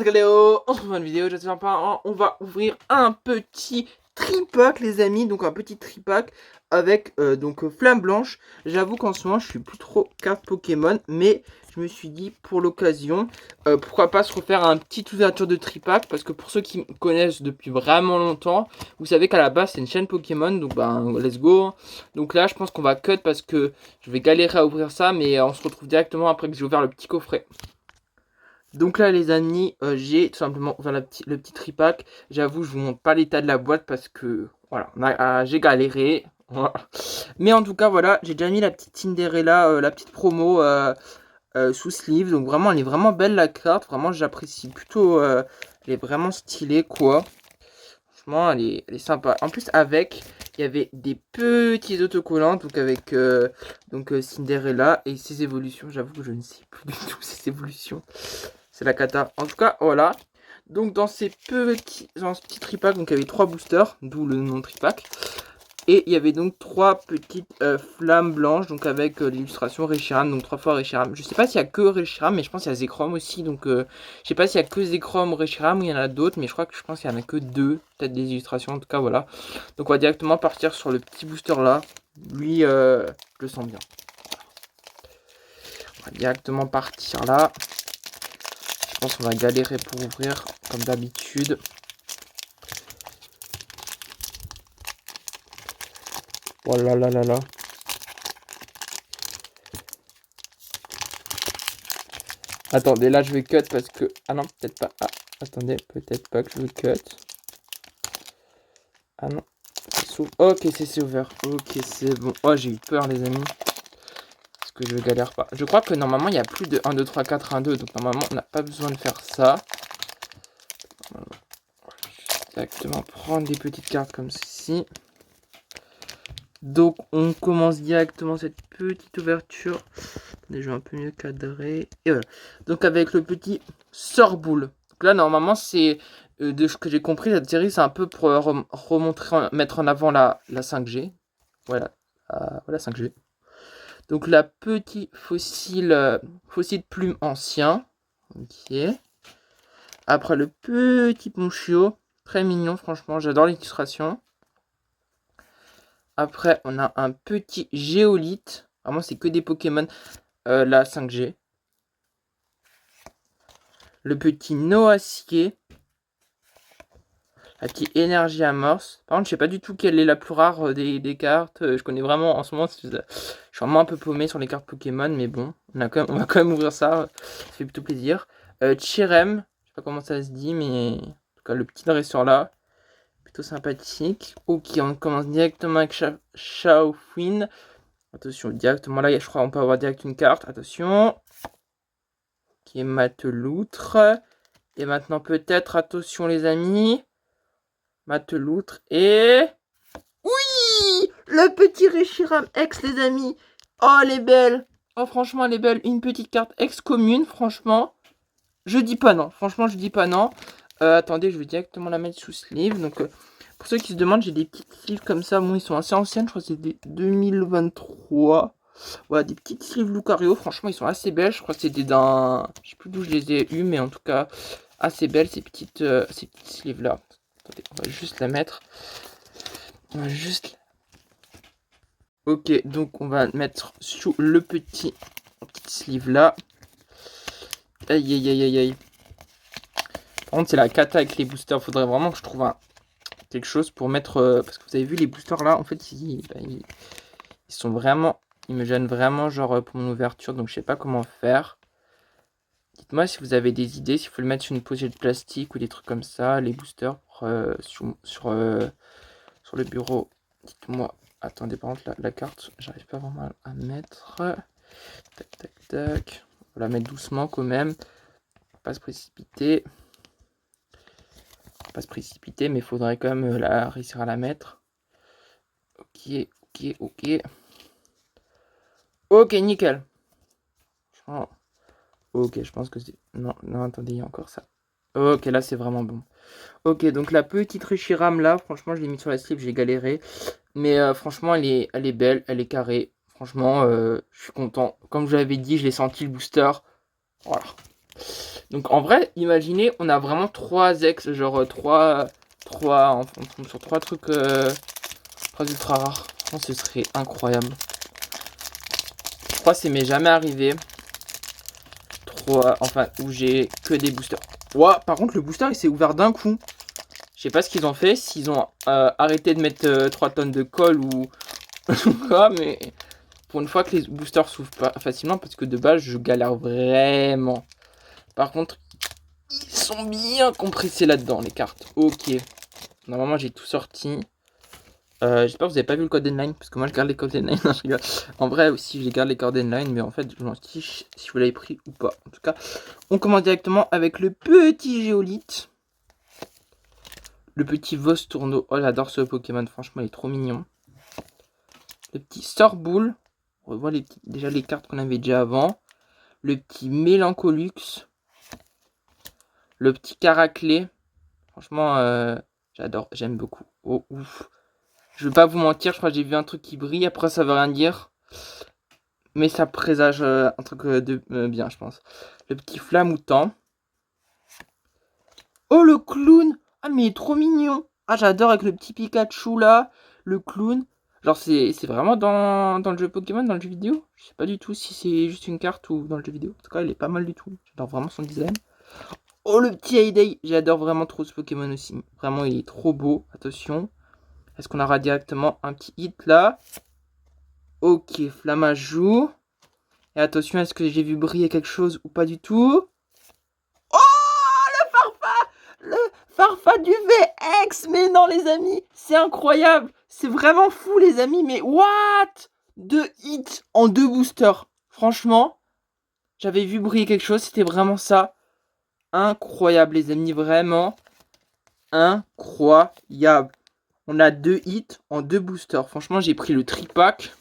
Let's go Léo, on se retrouve dans une vidéo, j'espère pas, on va ouvrir un petit tripack les amis, donc un petit tripack avec Flamme Blanche. J'avoue qu'en ce moment je suis plus trop carte Pokémon, mais je me suis dit pour l'occasion, pourquoi pas se refaire un petit ouverture de tripack, parce que pour ceux qui me connaissent depuis vraiment longtemps, vous savez qu'à la base c'est une chaîne Pokémon, donc let's go. Donc là je pense qu'on va cut parce que je vais galérer à ouvrir ça, mais on se retrouve directement après que j'ai ouvert le petit coffret. Donc là les amis, j'ai tout simplement ouvert le petit tripack. J'avoue, je vous montre pas l'état de la boîte parce que voilà, j'ai galéré. Voilà. Mais en tout cas voilà, j'ai déjà mis la petite Cinderella, la petite promo sous sleeve. Donc vraiment, elle est vraiment belle la carte. Vraiment, j'apprécie plutôt. Elle est vraiment stylée quoi. Franchement, elle est sympa. En plus avec, il y avait des petits autocollants donc avec Cinderella et ses évolutions. J'avoue que je ne sais plus du tout ses évolutions. C'est la cata. En tout cas, voilà. Donc dans ce petit tripack, donc il y avait 3 boosters, d'où le nom tripack. Et il y avait donc 3 petites flammes blanches, donc avec l'illustration Reshiram, donc 3 fois Reshiram. Je sais pas s'il y a que Reshiram, mais je pense qu'il y a Zekrom aussi. Donc je sais pas s'il y a que Zekrom, Reshiram ou il y en a d'autres, mais je pense qu'il y en a que 2, peut-être des illustrations. En tout cas, voilà. Donc on va directement partir sur le petit booster là. Lui, je le sens bien. On va directement partir là. Je pense qu'on va galérer pour ouvrir comme d'habitude. Oh là là là là. Attendez, là je vais cut parce que... Ah non, peut-être pas. Ah, attendez, peut-être pas que je vais cut. Ah non. Ok, c'est ouvert. Ok, c'est bon. Oh, j'ai eu peur les amis. Parce que je galère pas. Je crois que normalement il y a plus de 1, 2, 3, 4, 1, 2. Donc normalement on n'a pas besoin de faire ça. Directement prendre des petites cartes comme ceci. Donc on commence directement cette petite ouverture. Je vais un peu mieux cadrer. Et voilà. Donc avec le petit Sorboule. Donc là normalement c'est de ce que j'ai compris, cette série c'est un peu pour remontrer, mettre en avant la 5G. Voilà. Voilà 5G. Donc la petite fossile plume ancien. Ok. Après le petit Ponchio. Très mignon franchement, j'adore l'illustration. Après, on a un petit Géolite. Vraiment, c'est que des Pokémon. La 5G. Le petit Noacier. La petite Énergie Amorce. Par contre, je sais pas du tout quelle est la plus rare des cartes. Je connais vraiment, en ce moment, je suis vraiment un peu paumé sur les cartes Pokémon. Mais bon, on va quand même ouvrir ça. Ça fait plutôt plaisir. Chirem. Je sais pas comment ça se dit, mais en tout cas, le petit dresseur là. Plutôt sympathique. Ok, on commence directement avec Shaofin. Attention, directement là, je crois qu'on peut avoir direct une carte. Attention. Qui est Mateloutre. Et maintenant peut-être, attention les amis. Mateloutre et... Oui, le petit Reshiram X les amis. Oh, elle est belle. Oh, franchement, elle est belle. Une petite carte ex commune, franchement. Je dis pas non. Franchement, je dis pas non. Attendez, je vais directement la mettre sous sleeve. Donc... pour ceux qui se demandent, j'ai des petites sleeves comme ça. Bon, ils sont assez anciennes. Je crois que c'est des 2023. Voilà, des petites sleeves Lucario. Franchement, ils sont assez belles. Je crois que c'était d'un... je sais plus d'où je les ai eues, mais en tout cas, assez belles ces petites sleeves-là. Attendez, on va juste la mettre. On va juste... Ok, donc on va mettre sous le petit sleeve-là. Aïe, aïe, aïe, aïe, aïe. Par contre, c'est la cata avec les boosters. Faudrait vraiment que je trouve quelque chose pour mettre... parce que vous avez vu, les boosters là, en fait, ils sont vraiment... ils me gênent vraiment, genre, pour mon ouverture. Donc, je sais pas comment faire. Dites-moi si vous avez des idées. S'il faut le mettre sur une pochette de plastique ou des trucs comme ça. Les boosters sur le bureau. Dites-moi. Attendez, par contre, la carte, j'arrive pas vraiment à mettre. Tac, tac, tac. On va la mettre doucement quand même. Pas se précipiter. Pas se précipiter, mais il faudrait quand même réussir à la mettre. Ok, ok, ok. Ok, nickel. Oh. Ok, je pense que c'est... non, non, attendez, il y a encore ça. Ok, là, c'est vraiment bon. Ok, donc la petite Reshiram, là, franchement, je l'ai mis sur la slip, j'ai galéré. Mais franchement, elle est belle, elle est carrée. Franchement, je suis content. Comme je l'avais dit, je l'ai senti, le booster. Voilà. Donc en vrai, imaginez, on a vraiment 3 ex, genre 3, on tombe sur 3 trucs, 3 ultra rares. Je pense que ce serait incroyable. 3, c'est m'est jamais arrivé. 3, enfin, où j'ai que des boosters. Ouah, par contre, le booster, il s'est ouvert d'un coup. Je sais pas ce qu'ils ont fait, s'ils ont arrêté de mettre 3 tonnes de colle ou quoi, mais pour une fois que les boosters s'ouvrent pas facilement, parce que de base, je galère vraiment. Par contre, ils sont bien compressés là-dedans, les cartes. Ok. Normalement, j'ai tout sorti. J'espère que vous avez pas vu le code inline, parce que moi, je garde les codes inline. Non, je rigole. En vrai, aussi, je garde les codes inline, mais en fait, je m'en fiche si vous l'avez pris ou pas. En tout cas, on commence directement avec le petit géolithe. Le petit Vostourneau. Oh, j'adore ce Pokémon. Franchement, il est trop mignon. Le petit Sorboule. On revoit déjà les cartes qu'on avait déjà avant. Le petit Mélancolux. Le petit Caraclé. Franchement, j'adore. J'aime beaucoup. Oh, ouf. Je vais pas vous mentir. Je crois que j'ai vu un truc qui brille. Après, ça veut rien dire. Mais ça présage un truc de bien, je pense. Le petit Flamoutant. Oh, le clown. Ah, mais il est trop mignon. Ah, j'adore avec le petit Pikachu là. Le clown. Genre, c'est vraiment dans le jeu Pokémon, dans le jeu vidéo. Je sais pas du tout si c'est juste une carte ou dans le jeu vidéo. En tout cas, il est pas mal du tout. J'adore vraiment son design. Oh, le petit Hayday. J'adore vraiment trop ce Pokémon aussi. Vraiment, il est trop beau. Attention. Est-ce qu'on aura directement un petit hit là? Ok, Flamajou. Et attention, est-ce que j'ai vu briller quelque chose ou pas du tout? Oh, le Farfa du VX. Mais non, les amis, c'est incroyable. C'est vraiment fou, les amis. Mais what? 2 hits en 2 boosters. Franchement, j'avais vu briller quelque chose. C'était vraiment ça. Incroyable, les amis. Vraiment incroyable. On a 2 hits en 2 boosters. Franchement, j'ai pris le tripack.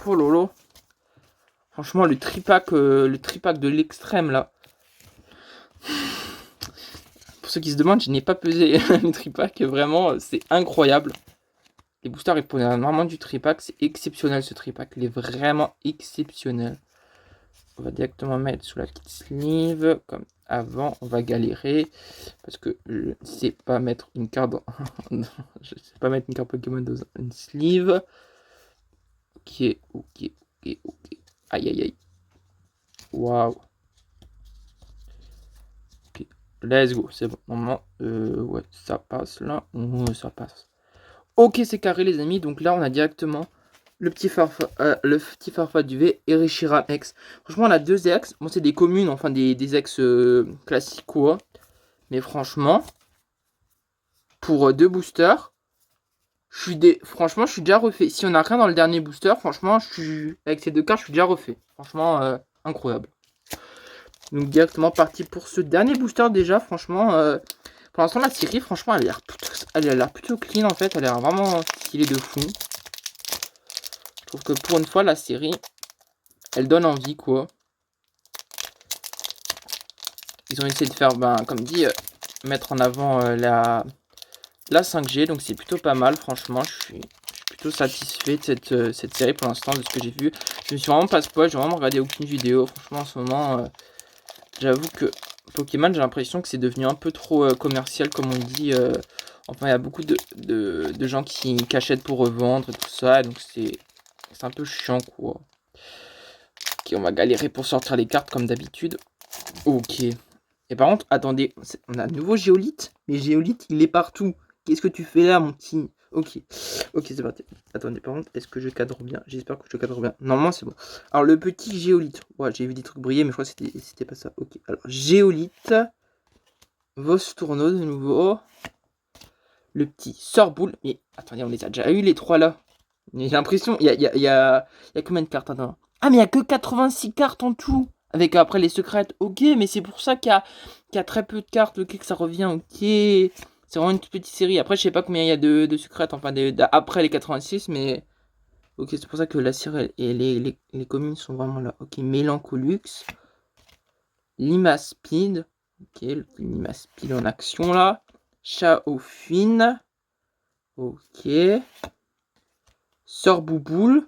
Oh lolo. Franchement, le tripack de l'extrême là. Pour ceux qui se demandent, je n'ai pas pesé le tripack. Vraiment, c'est incroyable. Les boosters, ils prenaient vraiment du tripack. C'est exceptionnel ce tripack. Il est vraiment exceptionnel. On va directement mettre sous la petite sleeve. Comme avant, on va galérer. Parce que je ne sais pas mettre une carte dans... je sais pas mettre une carte Pokémon dans une sleeve. Ok. Aïe, aïe, aïe. Waouh. Ok. Let's go. C'est bon. Normalement, ouais, ça passe là. Ouais, ça passe. Ok, c'est carré, les amis. Donc là, on a directement le petit Farfa du V et Reshiram X. Franchement, on a 2 ex. Bon, c'est des communes, enfin des ex classiques, quoi. Mais franchement, pour 2 boosters, franchement, je suis déjà refait. Si on a rien dans le dernier booster, franchement, avec ces 2 cartes, je suis déjà refait. Franchement, incroyable. Donc directement parti pour ce dernier booster déjà. Franchement, pour l'instant, la série, franchement, elle a l'air plutôt clean en fait. Elle a l'air vraiment stylée de fou. Je trouve que pour une fois, la série, elle donne envie, quoi. Ils ont essayé de faire, comme dit, mettre en avant la 5G. Donc c'est plutôt pas mal, franchement. Je suis plutôt satisfait de cette série pour l'instant, de ce que j'ai vu. Je me suis vraiment pas spoil, j'ai vraiment regardé aucune vidéo. Franchement, en ce moment, j'avoue que Pokémon, j'ai l'impression que c'est devenu un peu trop commercial, comme on dit. Enfin, il y a beaucoup de gens qui achètent pour revendre et tout ça. Donc c'est un peu chiant, quoi. Ok, on va galérer pour sortir les cartes comme d'habitude. Ok. Et par contre, attendez, on a un nouveau Géolithe. Mais Géolithe, il est partout. Qu'est-ce que tu fais là, mon petit? Ok. Ok, c'est parti. Attendez, par contre, est-ce que je cadre bien? J'espère que je cadre bien. Normalement, c'est bon. Alors, le petit Géolithe. Ouais, j'ai vu des trucs briller, mais je crois que c'était pas ça. Ok. Alors, Géolithe. Vostourneau de nouveau. Le petit Sorboule. Mais attendez, on les a déjà eu les 3 là. J'ai l'impression. Il y a combien de cartes? Attends. Ah, mais il y a que 86 cartes en tout. Avec après les secrètes. Ok, mais c'est pour ça qu'il y a très peu de cartes. Ok, que ça revient. Ok. C'est vraiment une toute petite série. Après, je sais pas combien il y a de secrètes. Enfin, après les 86, mais. Ok, c'est pour ça que la série et les communes sont vraiment là. Ok, Mélancolux. Limaspide. Ok, le Limaspide en action là. Chaofine. Ok. Sorbouboule.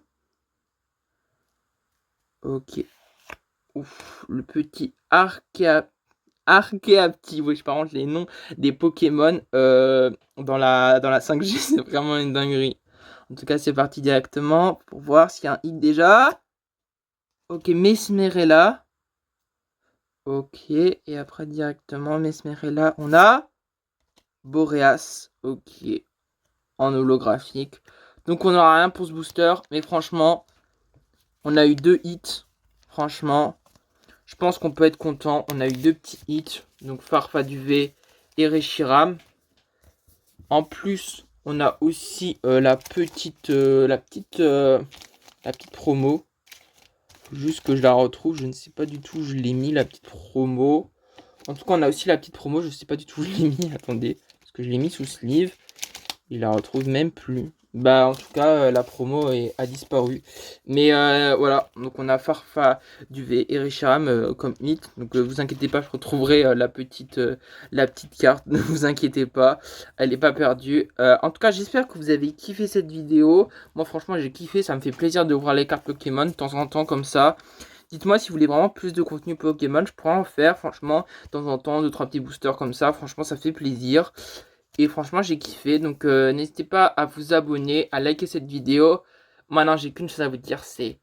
Ok. Ouf, le petit Archeapti. Wesh, par contre, les noms des Pokémon dans la 5G, c'est vraiment une dinguerie. En tout cas, c'est parti directement pour voir s'il y a un hit déjà. Ok, Mesmerella. Ok, et après directement, Mesmerella, on a Boreas. Ok, en holographique. Donc on n'aura rien pour ce booster, mais franchement, on a eu 2 hits. Franchement, je pense qu'on peut être content. On a eu 2 petits hits, donc Farfaduvé et Reshiram. En plus, on a aussi la petite promo. Juste que je la retrouve, je ne sais pas du tout où je l'ai mis, la petite promo. En tout cas, on a aussi la petite promo, je ne sais pas du tout où je l'ai mis, attendez. Parce que je l'ai mis sous sleeve. Il la retrouve même plus. Bah, en tout cas, la promo a disparu. Mais voilà, donc on a Farfa, Duvet et Reshiram comme hit. Donc vous inquiétez pas, je retrouverai la petite carte. Ne vous inquiétez pas, elle n'est pas perdue. En tout cas, j'espère que vous avez kiffé cette vidéo. Moi, franchement, j'ai kiffé. Ça me fait plaisir d'ouvrir les cartes Pokémon de temps en temps comme ça. Dites-moi si vous voulez vraiment plus de contenu Pokémon. Je pourrais en faire, franchement, de temps en temps, 2-3 petits boosters comme ça. Franchement, ça fait plaisir. Et franchement, j'ai kiffé. Donc, n'hésitez pas à vous abonner, à liker cette vidéo. Maintenant, j'ai qu'une chose à vous dire, c'est